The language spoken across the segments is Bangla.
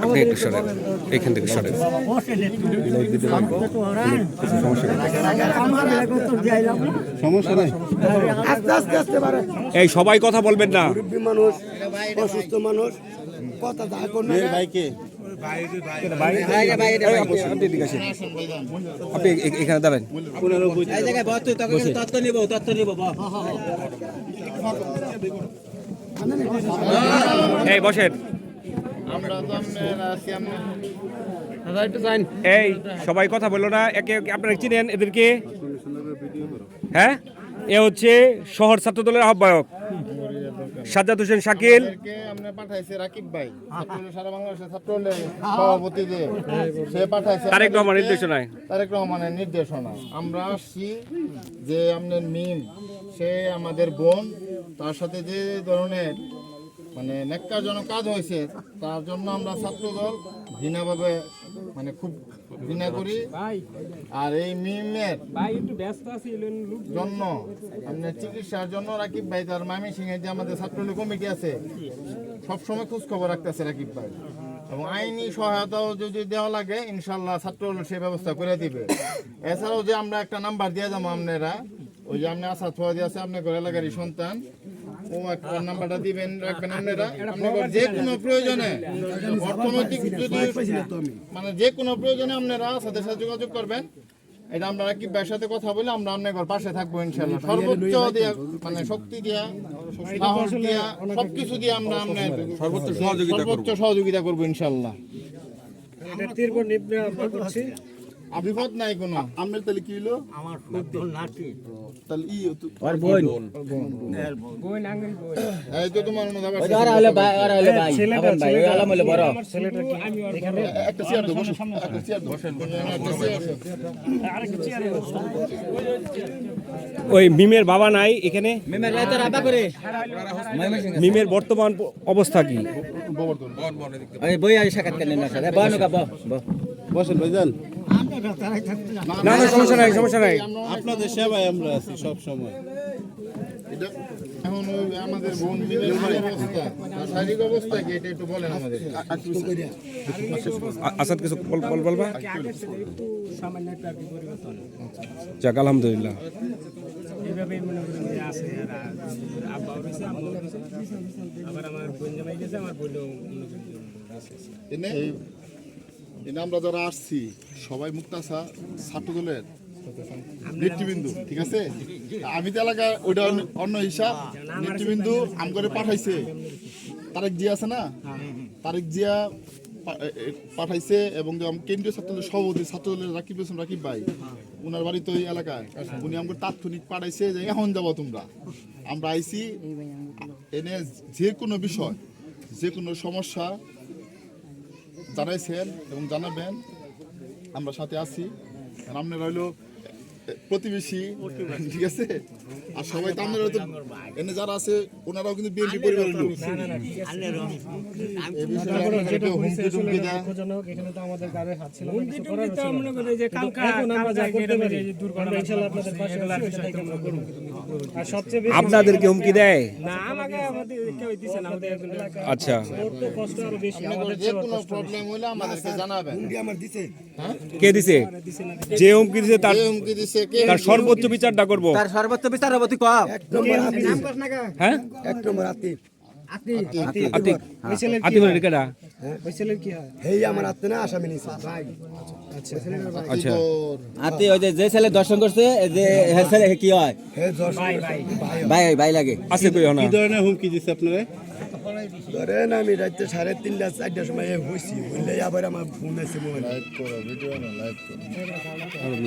আপনি একটু সরেন, এখান থেকে সরেন। সমস্যা নাই। এই সবাই কথা বলবেন না। মানুষ, অসুস্থ মানুষ, কথা যা করবে ভাইকে আপনি এদিকে আসেন। আপনি এখানে দাঁড়ান। এই বসেন। এই সবাই কথা বললো না, একে একে আপনারা চিনেন এদেরকে? হ্যাঁ, এ হচ্ছে শহর ছাত্র দলের আহ্বায়ক সাজ্জাদ হোসেন শাকিল। আমরা পাঠাইছি রাকিব ভাই, সারা বাংলাদেশের ছাত্র সভাপতি যে সে পাঠাইছে তারেক রহমানের নির্দেশনায়। তারেক রহমানের নির্দেশনা আমরা আসছি যে আপনার মিম সে আমাদের বোন, তার সাথে যে ধরনের মানে ন্যাক্কারজনক কাজ হয়েছে তার জন্য আমরা ছাত্রদল ঘৃণাভাবে মানে খুব ঘৃণা করি। আর এই মিমের জন্য আপনার চিকিৎসার জন্য রাকিব ভাই তার ময়মনসিংহে যে আমাদের ছাত্রলীগ কমিটি আছে সবসময় খোঁজ খবর রাখতেছে রাকিব ভাই, এবং আইনি সহায়তাও যদি দেওয়া লাগে ইনশাল্লাহ ছাত্রদল সে ব্যবস্থা করে দিবে। এছাড়াও যে আমরা একটা নাম্বার দিয়ে যাবো আপনারা, ওই যে আপনি আসাদ ফোয়াদি আছে আপনার ঘর এলাকারই সন্তান, ও একটা নাম্বারটা দিবেন রাখবেন আপনারা। আপনাদের যে কোনো প্রয়োজনে অর্থনৈতিক যদি মানে যে কোনো প্রয়োজনে আপনারা সাথে সাথে যোগাযোগ করবেন। এটা আমরা রাকিব ভাইয়ের সাথে কথা বলে আমরা আপনার পাশে থাকবো ইনশাল্লাহ। সর্বোচ্চ দিয়া মানে শক্তি দিয়া সাহস দিয়া সবকিছু দিয়ে আমরা আপনার সর্বোচ্চ সহযোগিতা করবো ইনশাল্লাহ। বিপদ নাই কোনো। আপনার তাহলে কি হলো? আমার তাহলে ই আর বোন এই তো তোমার মনে হবে ছেলেটা ভাই আলাম হলো বড় ছেলেটা কি এখানে একটা চেয়ার দাও, বসেন একটা চেয়ার দাও, বসেন আরেকটা চেয়ার ওই মিমের বাবা নাই এখানে। মিমের রাতে রাবা করে মিমের বর্তমান অবস্থা কি? এই বই আই সাক্ষাৎ কেন না স্যার বানো কা বসেন ভাইজান। না না সমস্যা নাই, সমস্যা নাই। আপনাদের সেবায় আমরা আছি সব সময়। এখন আমাদের বোন মিমের অবস্থা, শারীরিক অবস্থা কি এটা একটু বলেন আমাদের। আসাদ কিছু বলবা? যাক আলহামদুলিল্লাহ। এইভাবেই মনে করেন যে আছে আব্বা রয়েছে, আম্মা রয়েছে, আবার আমার বোন জামাই গেছে, আমার বোনও আমরা যারা আসছি সবাই মুক্তাসা ছাত্রদলের নেতৃবৃন্দু, ঠিক আছে? আমি তো এলাকায় ওইটা অন্য হিসাব নেতৃবৃন্দু আম করে পাঠাইছে। তারেক জিয়া আছে না, তারেক জিয়া পাঠাইছে, এবং কেন্দ্রীয় ছাত্রদলের সভাপতি ছাত্রদলের রাকিব ভাই ওনার বাড়ি তো ওই এলাকায়, উনি আমাকে তাৎক্ষণিক পাঠাইছে যে এখন যাবো তোমরা। আমরা আইছি এনে যে কোনো বিষয় যে কোনো সমস্যা জানাইছেন এবং জানাবেন, আমরা সাথে আছি। আপনারা হইলো প্রতিবেশী, ঠিক আছে? আর সবাই তো আপনারা তো এনে যারা আছে ওনারাও কিন্তু বিএনপি পরিবারের লোক। আপনাদেরকে হুমকি দেয়? আচ্ছা, যে কোনো প্রবলেম হলে আমাদেরকে জানাবেন। কে দিছে? যে হুমকি দিছে তার হুমকি দিছে কে? তার সর্বোচ্চ বিচারটা করব। তার সর্বোচ্চ বিচার হবে তুই কম হ্যাঁ, এক নম্বর আতিক আতিকুল রেকেডা। হেই আমার আত্মে না আসামি নিছে। আচ্ছা, আতি ওই যে ছেলে দর্শন করছে যে হে ছেলে কি হয় হে জশ ভাই ভাই লাগে আছে কই না? কি ধরনের হুমকি দিছে আপনারা? ধরেন আমি রাতে 3:30 4টার সময় হইছি, হইলে আবার আমার ফোন আছে মোবাইল।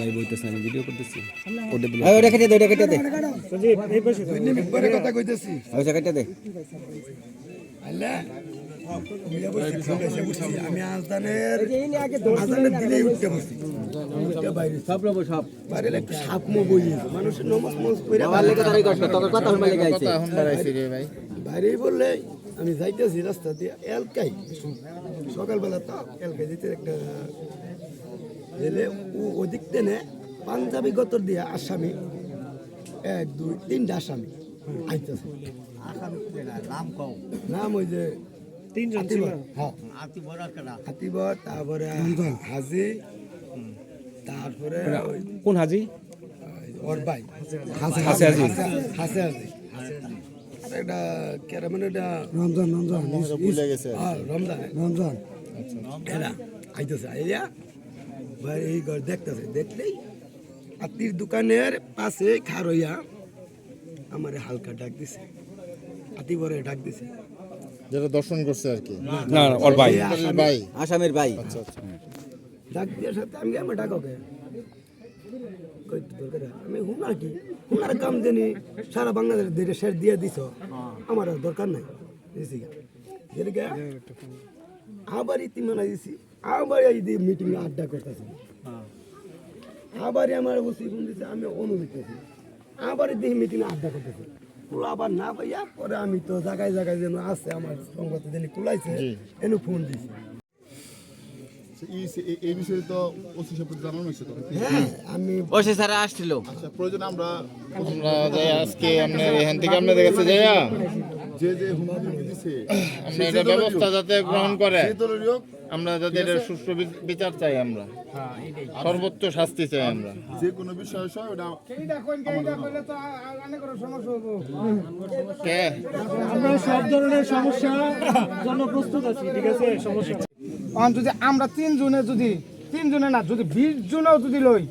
লাইভ হইতেছে, আমি ভিডিও করতেছি। ওই ওটা কেটে দে ওটা কেটে দে পরে কথা কইতেছি ওই কেটে দে আল্লাহ আমি আজানের দিলেই উঠতে বসছি। সব রব সব বাইরে একটু সাপ মো বইয়েছে, মানুষের নমাজ মজ করে আমার লেগে তারই কষ্ট তোর কথা হল লেগে আইছে বাইরেই বললে আমি যাইতেছি রাস্তা দিয়ে এলকাই সকালবেলা তো এলকাই যেতে একটা এলে ওদিক টেনে পাঞ্জাবি গতর দিয়ে আসামি 1 2 3টা আসামি আইতেছে। নাম ওই যে হ্যাঁ আতিবর, তারপরে হাজি, তারপরে কোন হাজি? ওর ভাই হাসে হাজি। হাসে হাজি, এটা কেরামান, এটা রমজান ভুলে গেছে রমজান এরা আইতেছে, আইয়া ভাই এই ঘর দেখতেছে, দেখলেই আত্মীর দোকানের পাশে খার হইয়া আমারে হালকা ডাক দিছে, আতি বড় ডাক দিছে, যেটা দর্শন করছে আর কি। না না, ওর ভাই। ভাই আসামের ভাই। ডাক দেওয়ার সাথে আমি আমার ডাককে আমি হুনার কি হুনার কাম জানি সারা বাংলাদেশের দেশে শেয়ার দিয়ে দিছ, আমার আর দরকার নাই দিছি যেদিকে আবার ইতিমানা দিছি, আবার এই মিটিং আড্ডা করতেছি, আবার আমার বসে ফোন দিচ্ছে, আমি অনুভূতেছি, আবার দেখি মিটিং আড্ডা করতেছি, কুলা আবার না পাইয়া পরে আমি তো জায়গায় জায়গায় যেন আছে আমার সংবাদ যেন কুলাইছে এনে ফোন দিছি। এই বিষয়ে তো ওসি সাহেব জানানো হয়েছে তো। হ্যাঁ আমি ওসি স্যার আসছিল। আচ্ছা, প্রয়োজন আমরা যাই আজকে আপনার এখান থেকে আপনাদের কাছে যাইয়া যে যে হুমকি দিছে আমরা এটা ব্যবস্থা যাতে গ্রহণ করে, আমরা যাতে এটার সুষ্ঠু বিচার চাই, আমরা সর্বোচ্চ শাস্তি চাই, আমরা যে কোনো বিষয় ওটা কে আমরা সব ধরনের সমস্যার জন্য প্রস্তুত আছি, ঠিক আছে? সমস্যা যদি আমরা 3 জনে যদি 3 জনে না যদি 20 জনেও যদি লই,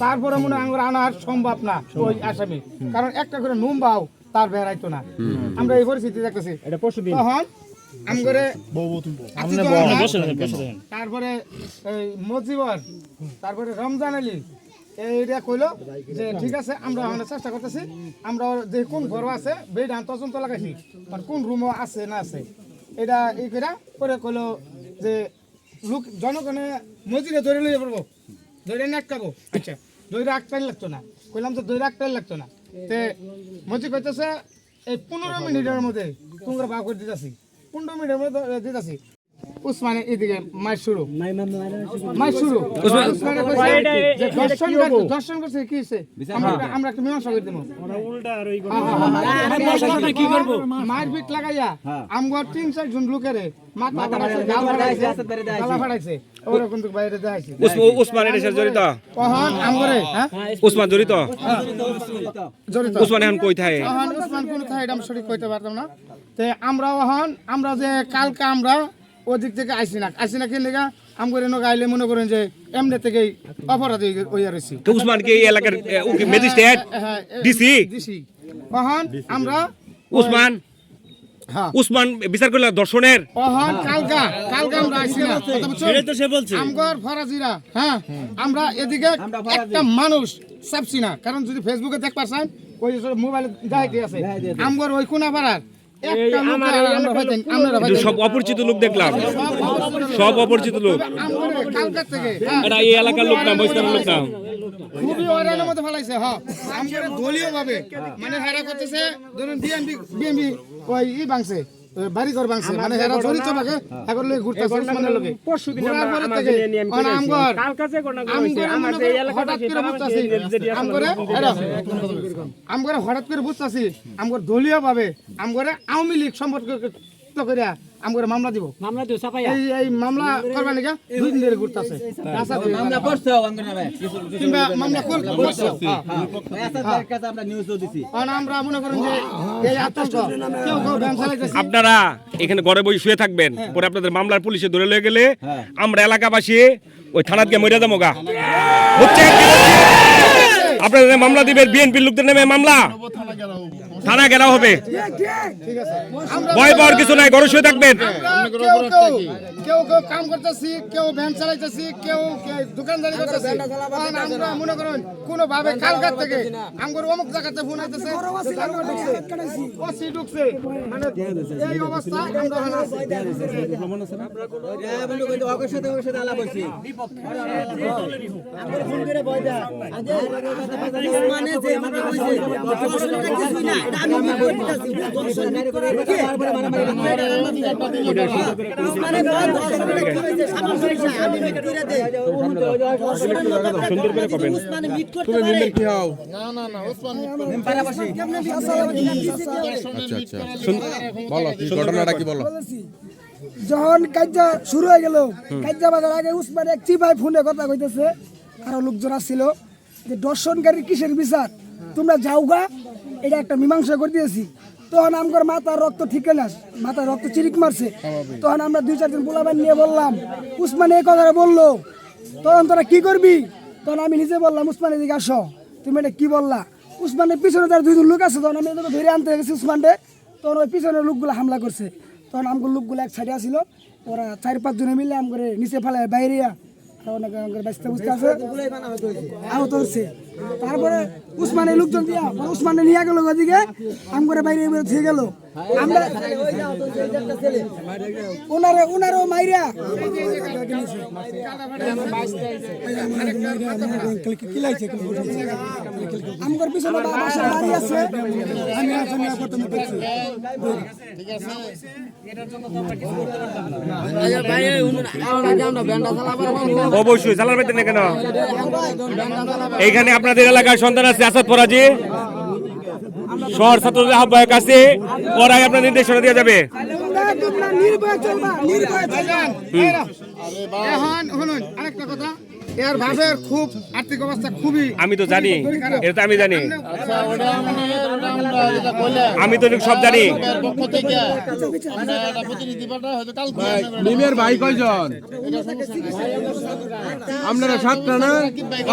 তারপরে মনে হয় আমরা আনার সম্ভব না ওই আসামি, কারণ একটা করে নুমবাও তার বেড়াইতো না। আমরা এই পরিস্থিতি দেখতেছি। তখন আমগরে তারপরে এই মজিবর, তারপরে রমজান আলী এইটা কইলো যে ঠিক আছে আমরা ওখানে চেষ্টা করতেছি, আমরা যে কোন ঘর আছে বেডান তদন্ত লাগাইছি, মানে কোন রুমও আছে না আছে এটা এই করে কইলো যে লোক জনগণে মজিরে ধরে লইয়া পড়বো, ধরে আটকাবো। আচ্ছা ধরে আটকাই লাগতো না, কইলাম তো ধরে আটকাই লাগতো না, তে মজি কইতেছে এই 15 মিনিটের মধ্যে তোমরা ভাগ করে দিতেছি, 15 মিনিটের মধ্যে দিতেছি। উসমানে এদিকে মাই শুরু দর্শন করছে কি হইছে, আমরা একটা মীমাংসা করে দেবো, কি করবো মারপিট লাগাইয়া আমগর 3-4 জন লোকেরে মাথা ফাড়াইছে, গালা ফাড়াইছে, ওরা কিন্তু বাইরে দেখাইছে। উসমান এর সাথে জড়িত? তখন আমগরে উসমান জড়িত? উসমান এখন কই থাকে? তখন উসমান কোন থাকে এটা আমি সঠিক কইতে পারতাম না। তে আমরা যে কালকে আমরা ওদিক থেকে আইসি না কি লেগা আমগরে নগা আইলে মনে করেন যে এমনি থেকেই অপরাধী হইয়া রয়েছি। তো উসমান কি এই এলাকার উকি ম্যাজিস্ট্রেট ডিসি? তখন আমরা উসমান বিচার করলে দর্শনের কালকা আমরা আইসি না, আমগর ফরাজিরা আমরা এদিকে একটা মানুষ চাপছি না, কারণ যদি ফেসবুকে দেখ পারছেন ওই মোবাইলে দেখাইতে আছে আমগর ওই কোনা পাড়ার সব অপরিচিত লোক দেখলাম, সব অপরিচিত লোক, কালকার থেকে এটা এই এলাকার লোক না, বৈষ্ণবের লোক না, খুবই হয়রানির মধ্যে ফেলাইছে। আমরা দলীয় ভাবে মানে হেরা করতেছে, ধরুন বিএমপি ওই ই ভাঙছে, বাড়িঘর ভাঙছে, মানে হেরা জড়িত ভাগে এখন লোক ঘুরতেছে উসমানের লোকে। আমগরে হঠাৎ করে বুঝতেছি আমগর দলীয় ভাবে আমগরে আওয়ামী লীগ সম্পর্ক করিয়া আমগরে মামলা দিব এই মামলা করবা নাকি 2 দিন ধরে ঘুরতেছে, মামলা করছো কিংবা মামলা করছো। আমরা নিউজও দিছি, আমরা মনে করেন যে এই আতঙ্ক কেউ ব্যবসা লাগতেছে। আপনারা এখানে ঘরে বসে শুয়ে থাকবেন, পরে আপনাদের মামলার পুলিশে ধরে লয়ে গেলে আমরা এলাকাবাসী ওই থানাত গিয়ে মরে যাবো গা, বুঝছেন? আপনাদের মামলা দিবেন, বিএনপির লোকদের নামে মামলা, থানা ঘেরাও হবে, ভয় পাওয়ার কিছু নাই, ঘরে শুয়ে থাকবেন। কেউ কাম করতেছি, কেউ ভ্যান চালাইতেছি, কেউ দোকানদারি করতেছি, আমরা মনে করেন কোন ভাবে কালকার থেকে আমগর অমুক জায়গাতে ফোন আইতেছে ঢুকছে, মানে এই অবস্থা ঘটনাটা কি বলো? যখন কাজটা শুরু হয়ে গেল কাজটা বাজার আগে উসমান এক চিপাই ফোনে কথা কইতেছে আরো লোকজন আসছিল যে দর্শনকারীর কিসের বিচার তোমরা যাওগা এটা একটা মীমাংসা করে দিয়েছি তখন আমার মাথার রক্ত ঠিক না মাথার রক্ত চিরিক মারছে তখন আমরা 2-4 দিন পোলাবান নিয়ে বললাম উসমান এই কথাটা বললো তখন তোরা কি করবি তখন আমি নিজে বললাম উসমানের দিকে আসো তুমি এটা কি বললা উসমানের পিছনে তার 2 জন লোক আছে তখন আমি এদেরকে ধরে আনতে গেছি উসমানকে তখন ওই পিছনের লোকগুলো হামলা করছে তখন আমগুলো লোকগুলো এক সাইডে আসিল ওরা 4-5 জনে মিলে আম করে নিচে ফেলায় বাইরে অনেক বাঁচতে বুঝতে আছে আহত হচ্ছে তারপরে উসমানের লোকজন দিয়া উসমানে নিয়ে গেল ওদিকে আম করে বাইরে থেকে গেল আমরা ওনারও মাইরা আমার পিছনে বাসার বাড়ি আছে আমি অবশ্যই চালার পাইতেন না কেন এইখানে আপনাদের এলাকার সন্তান আছে আসাদ ফরাজি শহর ছাত্রদের আহ্বায়ক আছে ওরাই আপনার নির্দেশনা দেওয়া যাবে এখন শুনুন আরেকটা কথা এর ভাবের খুব আর্থিক অবস্থা খুবই আমি তো জানি এটা তো আমি জানি আচ্ছা ওটা আমরা যেটা কইলাম আমি তো সব জানি পক্ষ থেকে আমরা একটা প্রতিনিধি পাঠাই হয়তো কালকে মিমের ভাই কয়জন আপনারা 7টা না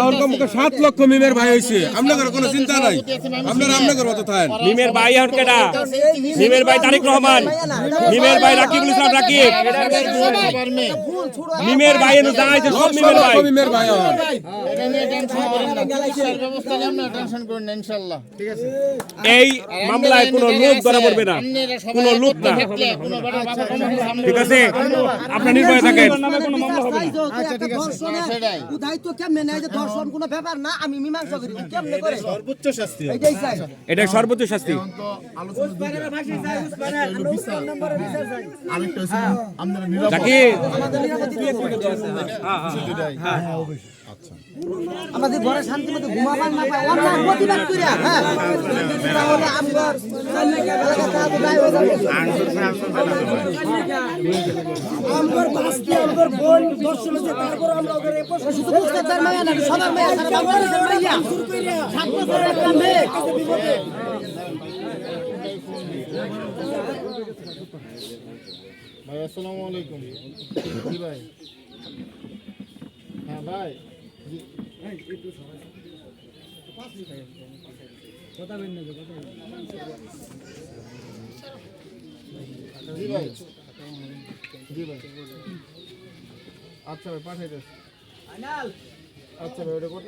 আর কমকে 7 লক্ষ মিমের ভাই হইছে আপনাদের কোনো চিন্তা নাই আপনারা আপনাদের মত থাকেন মিমের ভাই এখন কেডা মিমের ভাই তারিক রহমান মিমের ভাই রাকিবুল ইসলাম রাকিব মিমের ভাই এনে দাঁড়াইছে সব মিমের ভাই মিমের ভাই এটা নিয়ে টেনশন করেন না পুলিশের ব্যবস্থা নিয়ে আমরা টেনশন করেন না ইনশাআল্লাহ ঠিক আছে এই মামলায় কোনো লোক ধরা পড়বে না কোনো লোক না কোনো বড় বাবা ঠিক আছে আপনারা নির্ভয়ে থাকেন আচ্ছা ঠিক আছে সেটাই দায়িত্ব কেমনে নেয় যে দর্শন কোনো ব্যাপার না আমি মীমাংসা করি কেমনে করে সর্বোচ্চ শাস্তি এটাই চাই এটা সর্বোচ্চ শাস্তি এখন তো আলোচনা আরেকটা হচ্ছে আপনারা নিরাপদ জাকির আমাদের ঘরে শান্তি মতো ঘুমাবার না পায় আমরা প্রতিবাদ করি হ্যাঁ তাহলে আমরা আমার বাস্তি আমার বোন দর্শন হচ্ছে তারপর আমরা ওদের শুধু মুস্তাফার মায়া না সবার মায়া সারা বাংলাদেশের মায়া 7 বছরের একটা মেয়ে ভাই আসসালামু আলাইকুম জি ভাই হ্যাঁ ভাই জি জি ভাই জি ভাই আচ্ছা ভাই পাঠাই দেন আচ্ছা ভাই ওটা কত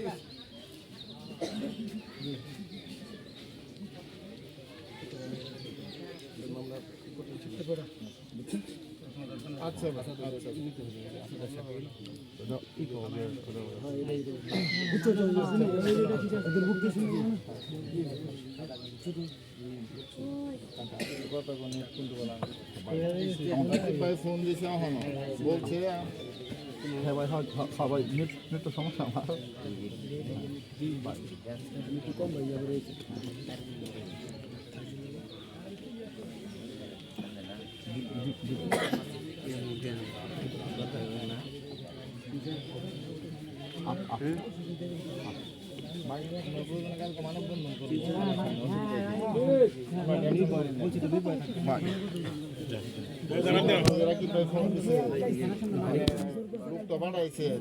আচ্ছা ভাই ভাই ফোন দিছে এখনো বলছে হ্যাঁ ভাই সবাই নেট সমস্যা আমার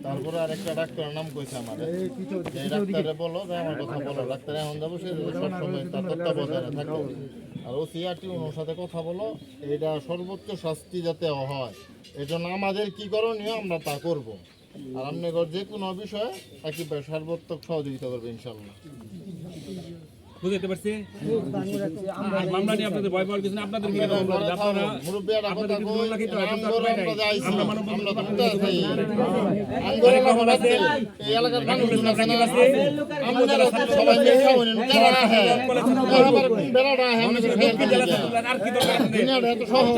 তারপরে আরেকটা ডাক্তারের নাম কইছে আমার ডাক্তারে বলো যে আমার কথা বলো ডাক্তার এখন যাবো সে সবসময় তার তত্ত্বাবধানে থাকতে আর ও সিআরটি ওনার সাথে কথা বলো এটা সর্বোচ্চ শাস্তি যাতে হয় এজন্য আমাদের কি করণীয় আমরা তা করব আর আপনার যে কোনো বিষয়ে একেবারে সর্বোত্তক সহযোগিতা করবে ইনশাল্লাহ বুঝতে পারছি আর মামলা নিয়ে আপনাদের ভয় পাওয়ার কিছু না আপনাদের কি আপনারা মুরব্বিয়ারা কথা কই আমরা মানব আমরা তো মুক্ত আছি আন্দোলন আছে এই এলাকার মানুষজন আছে না আমরা সবাই মিলে খাওয়ান কারা রাখে আবার বেড়াটা আছে আমাদের আর কি দরকার দুনিয়াটা এত সহজ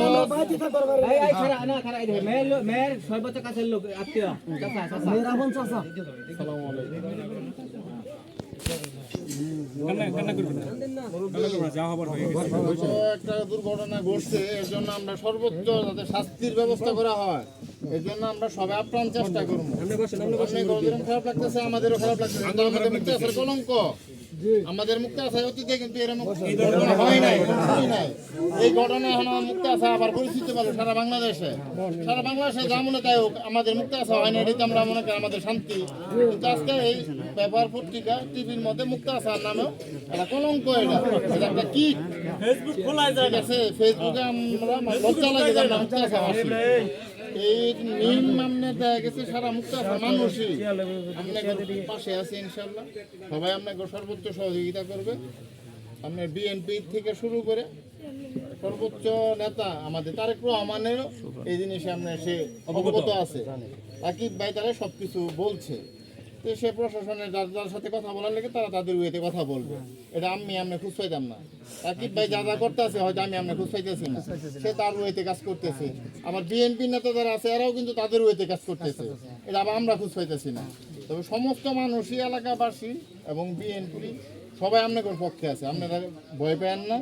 এই খারা না খারা এই মেয়ের সর্বোচ্চ কাছের লোক আত্মীয় চাচা চাচা মেয়েরা বোন চাচা আসসালামু আলাইকুম একটা দুর্ঘটনা ঘটছে, এর জন্য আমরা সর্বোচ্চ যাতে শাস্তির ব্যবস্থা করা হয়, এর জন্য আমরা সবাই আপ্রাণ চেষ্টা করবো। যেরকম খারাপ লাগতেছে, আমাদেরও খারাপ লাগতেছে, কিন্তু আমাদের মুক্তি আসার কলঙ্ক, আমাদের মুক্তি আসার অতীতে কিন্তু এরকম ঘটনা হয় নাই, হয় নাই। এই ঘটনা এখন আমার মুক্তি আসা আবার পরিস্থিতি ভালো সারা বাংলাদেশে যা মনে তাই হোক, আমাদের মুক্তি আসা হয় না, এটাতে আমরা মনে করি আমাদের শান্তি। কিন্তু আজকে এই পেপার পত্রিকা টিভির মধ্যে মুক্তি আসার নামেও একটা কলঙ্ক, এটা একটা কি ফেসবুক খোলা যায় গেছে, ফেসবুকে আমরা লজ্জা লাগে যে আমরা মুক্তি আসা আসি। এই নিম মামনে দেখা গেছে সারা মুক্তি আসা মানুষই আপনাদের পাশে আছে ইনশাল্লাহ, সবাই আপনাকে সর্বোচ্চ সহযোগিতা করবে। আপনার বিএনপি থেকে শুরু করে সর্বোচ্চ নেতা আমাদের তারেক রহমানেরও এই জিনিসে আপনার সে অবগত আছে। আকিব ভাই তারা সবকিছু বলছে, তো সে প্রশাসনের যার সাথে কথা বলার লেগে তারা তাদের ওয়েতে কথা বলবে। এটা আমি খুঁজ পাইতাম না। আকিব ভাই যা করতে আছে হয়তো আমি খুঁজ পাইতেছি না, সে তার ওয়েতে কাজ করতেছে। আমার বিএনপি নেতা যারা আছে এরাও কিন্তু তাদের ওয়েতে কাজ করতেছে, এটা আবার আমরা খুঁজ পাইতেছি না। তবে সমস্ত মানুষই, এলাকাবাসী এবং বিএনপি সবাই আপনাদের পক্ষে আছে, আপনারা ভয় পেয়েন না,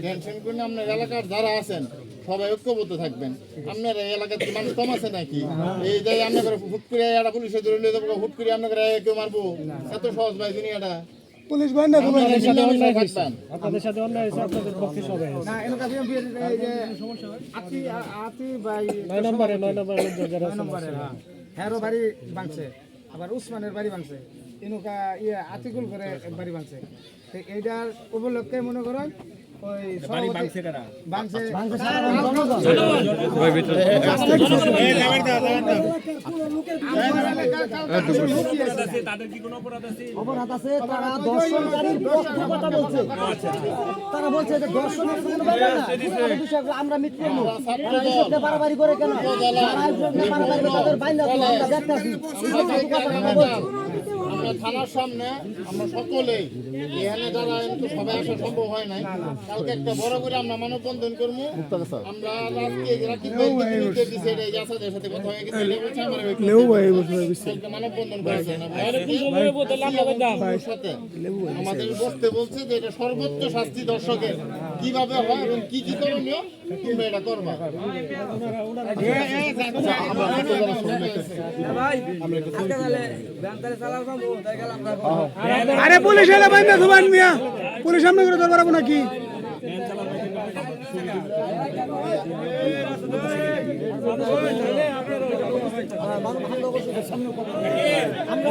টেনশন করেন। আপনার এলাকার যারা আছেন সবাই ঐক্যবদ্ধ থাকবেন। আপনার এই এলাকার কি মানুষ কম আছে নাকি? এই যে আপনাদের হুট করে একটা পুলিশে ধরে নিয়ে যাবো, হুট করে আপনাদের কেউ মারবো, এত সহজ ভাই দুনিয়াটা। পুলিশ ভাই না থাকবেন আপনাদের সাথে অন্যায় হয়েছে, আপনাদের পক্ষে সবাই না এলাকা বিএনপির এই যে আতি ভাই 9 নম্বরে হ্যারো বাড়ি ভাঙছে, আবার উসমানের বাড়ি ভাঙছে, এনুকা আতিকুল করে বাড়ি ভাঙছে। তো এইটার উপলক্ষে মনে করেন ওই ভাঙছে অপরাধ আছে, তারা দর্শনকারীর পক্ষে কথা বলছে। তারা বলছে যে দর্শনের কোনো ব্যাপার না, বিষয়গুলো আমরা মিথ্যে নই, বাড়াবাড়ি করে কেন বাড়াবাড়ি করে তাদের বাইন্দা তো আমরা দেখতেছি। আমরা থানার সামনে আমরা সকলেই এখানে যারা সবাই আসা সম্ভব হয় নাই, কালকে একটা বড় করে আমরা মানববন্ধন করবো। আমরা আজকে রাকিব ভাইকে দিছে, এটা জাসাদের সাথে কথা হয়ে গেছে, এটা বলছে আমরা কালকে মানববন্ধন করেছেন সাথে আমাদের বসতে বলছে যে এটা সর্বোচ্চ শাস্তি দর্শকের কিভাবে হয় এবং কি কি করণীয় তোমরা এটা করবা। আরে পুলিশ এলে বাইন্দা ধুবান মিয়া, পুলিশ সামনে করে ধরবার নাকি? আমরা